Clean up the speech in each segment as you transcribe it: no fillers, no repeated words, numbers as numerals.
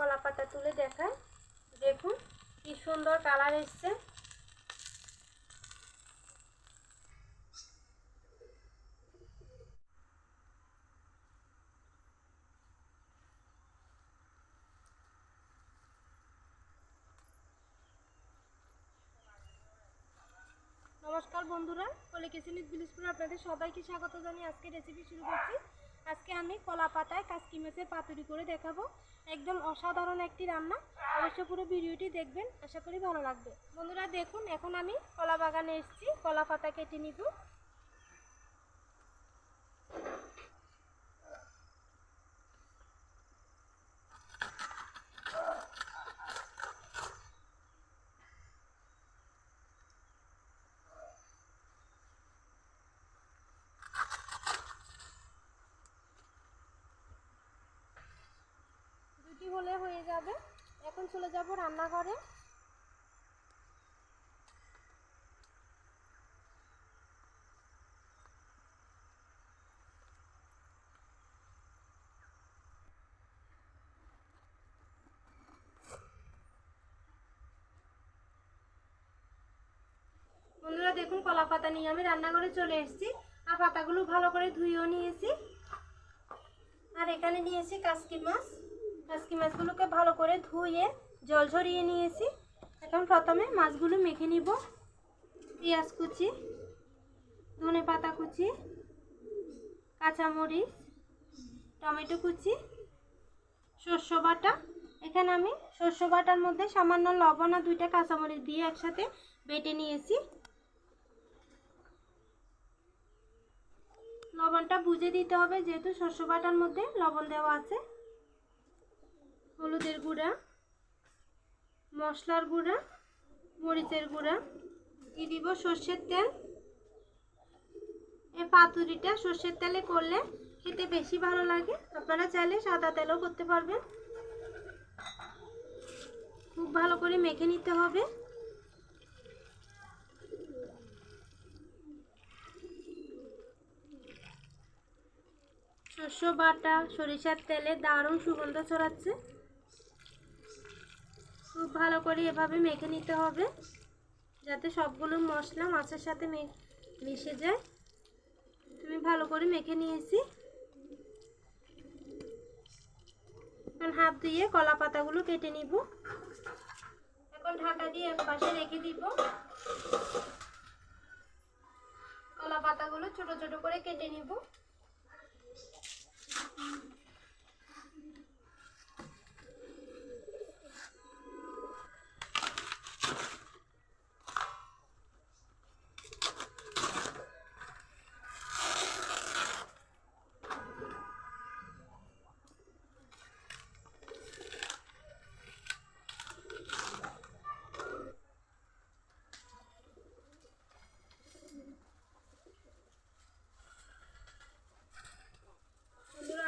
কলা পাতা তুলে দেখাই। দেখুন কি সুন্দর কালার এসছে। নমস্কার বন্ধুরা, কলি কিচেন উইথ বিলিসপুরে আপনাদের সবাইকে স্বাগত জানিয়ে আজকে রেসিপি শুরু করছি। আজকে আমি কলা পাতায় কাসকি মাছের পাতুরি করে দেখাবো। একদম অসাধারণ একটি রান্না, অবশ্যই পুরো ভিডিওটি দেখবেন, আশা করি ভালো লাগবে। বন্ধুরা দেখুন, এখন আমি কলা বাগানে এসেছি, কলা পাতা কেটে নিব। দুটি হলে হয়ে যাবে। এখন চলে যাব রান্নাঘরে। বন্ধুরা দেখুন, কলা পাতা নিয়ে আমি রান্নাঘরে চলে এসেছি। আর পাতাগুলো ভালো করে ধুয়েও নিয়েছি। আর এখানে নিয়েছি কাসকি মাছ। কাসকি মাছগুলোকে ভালো করে ধুয়ে জল ঝরিয়ে নিয়েছি। এখন প্রথমে মাছগুলো মেখে নিব। পেঁয়াজ কুচি, ধনে পাতা কুচি, কাঁচামরিচ, টমেটো কুচি, সর্ষে বাটা। এখানে আমি সর্ষে বাটার মধ্যে সামান্য লবণ আর 2টা কাঁচামরিচ দিয়ে একসাথে বেটে নিয়েছি। লবণটা বুঝে দিতে হবে, যেহেতু সর্ষে বাটার মধ্যে লবণ দেওয়া আছে। হলুদের গুঁড়া, মশলার গুঁড়া, মরিচের গুঁড়া, দিয়ে দিব সর্ষের তেল। এই পাতুরিটা সর্ষের তেলে করলে খেতে বেশি ভালো লাগে। আপনারা চাইলে সাদা তেলও করতে পারবেন। খুব ভালো করে মেখে নিতে হবে। সর্ষে বাটা সরিষার তেলে দারুণ সুগন্ধ ছড়াচ্ছে। খুব ভালো করে এভাবে মেখে নিতে হবে, যাতে সবগুলো মশলা মাছের সাথে মিশে যায়। আমি ভালো করে মেখে নিয়েছি। এখন হাত দিয়ে কলা পাতাগুলো কেটে নিব। এখন ঢাকা দিয়ে এক পাশে রেখে দিব। কলা পাতাগুলো ছোট ছোট করে কেটে নিব।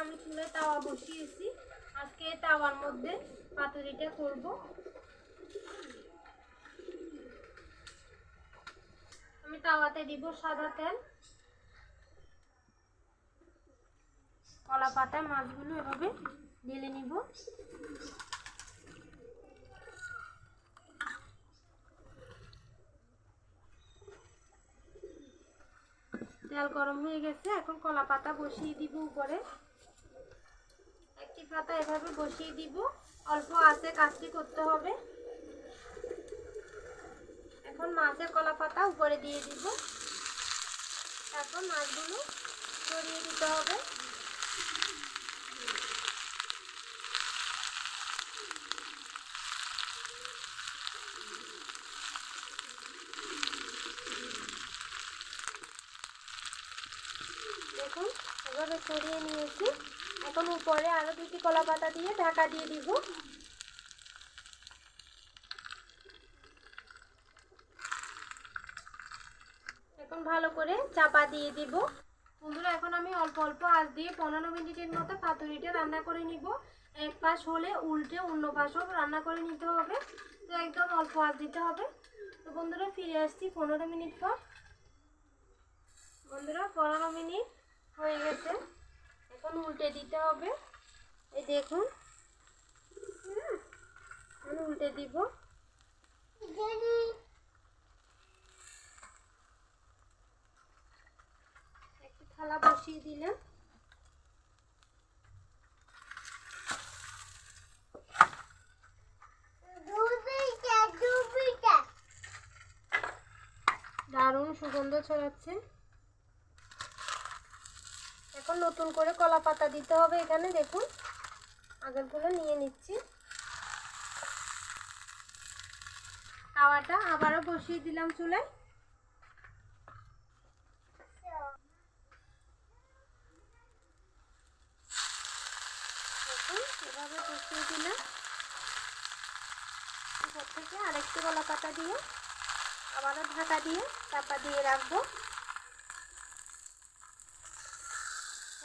আমি চুলে তাওয়া বসিয়েছি। আজকে তাওয়ার মধ্যে পাতুরিটা করব। আমি তাওয়াতে দিব সাদা তেল। কলা পাতায় মাছগুলো এভাবে ঢেলে নিব। তেল গরম হয়ে গেছে। এখন কলা পাতা বসিয়ে দিব উপরে। একটি পাতা এভাবে বসিয়ে দিব। অল্প আঁচে কাজটি করতে হবে। এখন মাছের কলা পাতা উপরে দিয়ে দিব। তারপর মাছগুলো ছড়িয়ে দিতে হবে। দেখুন এভাবে ছড়িয়ে নিয়েছি। এখন উপরে আরো 2টি কলা পাতা দিয়ে ঢাকা দিয়ে দিব। এখন ভালো করে চাপা দিয়ে দিব। বন্ধুরা এখন আমি অল্প অল্প আঁচ দিয়ে 15 মিনিটের মতো পাতুরিটা রান্না করে নিব। এক পাশ হলে উল্টে অন্য পাশও রান্না করে নিতে হবে। তো একদম অল্প আঁচ দিতে হবে। তো বন্ধুরা ফিরে আসছি 15 মিনিট পর। বন্ধুরা 15 মিনিট হয়ে গেছে। এখন উল্টে দিতে হবে। এই দেখুন এখন উল্টে দিব। একটু থালা বসিয়ে দিলাম। দারুণ সুগন্ধ ছড়াচ্ছে। এখন নতুন করে কলা পাতা দিতে হবে এখানে। দেখুন আগেরগুলো নিয়ে নিচ্ছি। তাওয়াটা আবারও বসিয়ে দিলাম চুলায়। দেখুন এভাবে বসিয়ে দিলাম। উপর থেকে আরেকটু কলা পাতা দিয়ে আবারও ঢাকা দিয়ে চাপা দিয়ে রাখবো।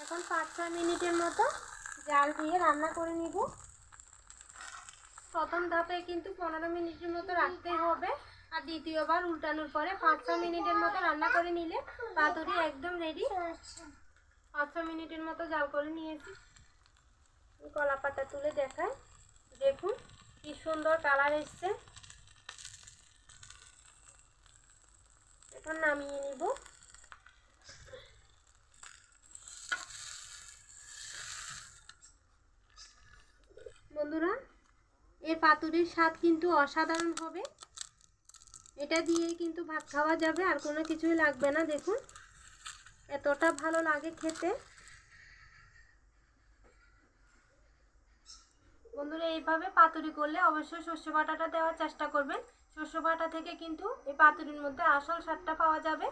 এখন 5-6 মিনিটের মতো জাল দিয়ে রান্না করে নিব। প্রথম ধাপে কিন্তু 15 মিনিটের মতো রাখতেই হবে, আর দ্বিতীয়বার উল্টানোর পরে 5-6 মিনিটের মতো রান্না করে নিলে পাতুরি একদম রেডি। 5-6 মিনিটের মতো জাল করে নিয়েছি। কলা পাতা তুলে দেখায়, দেখুন কি সুন্দর কালার এসছে। এখন নামিয়ে নিব। বন্ধুরা এই পাতুরির স্বাদ কিন্তু অসাধারণ হবে। এটা দিয়েই কিন্তু ভাত খাওয়া যাবে, আর কোনো কিছুই লাগবে না। দেখুন এতটা ভালো লাগে খেতে। বন্ধুরা এইভাবে পাতুরি করলে অবশ্যই সর্ষে বাটাটা দেওয়ার চেষ্টা করবেন। সর্ষে বাটা থেকে কিন্তু এই পাতুরির মধ্যে আসল স্বাদটা পাওয়া যাবে।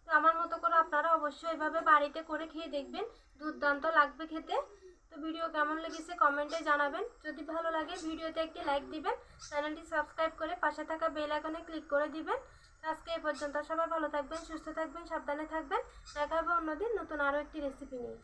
তো আমার মতো করে আপনারা অবশ্যই এভাবে বাড়িতে করে খেয়ে দেখবেন, দুর্দান্ত লাগবে খেতে। তো ভিডিও কেমন লেগেছে কমেন্টে জানাবেন। যদি ভালো লাগে ভিডিওতে একটি লাইক দিবেন, চ্যানেলটি সাবস্ক্রাইব করে পাশে থাকা বেল আইকনে ক্লিক করে দিবেন। আজকে এই পর্যন্ত। সবাই ভালো থাকবেন, সুস্থ থাকবেন, সাবধানে থাকবেন। দেখা হবে অন্যদিন নতুন আরও একটি রেসিপি নিয়ে।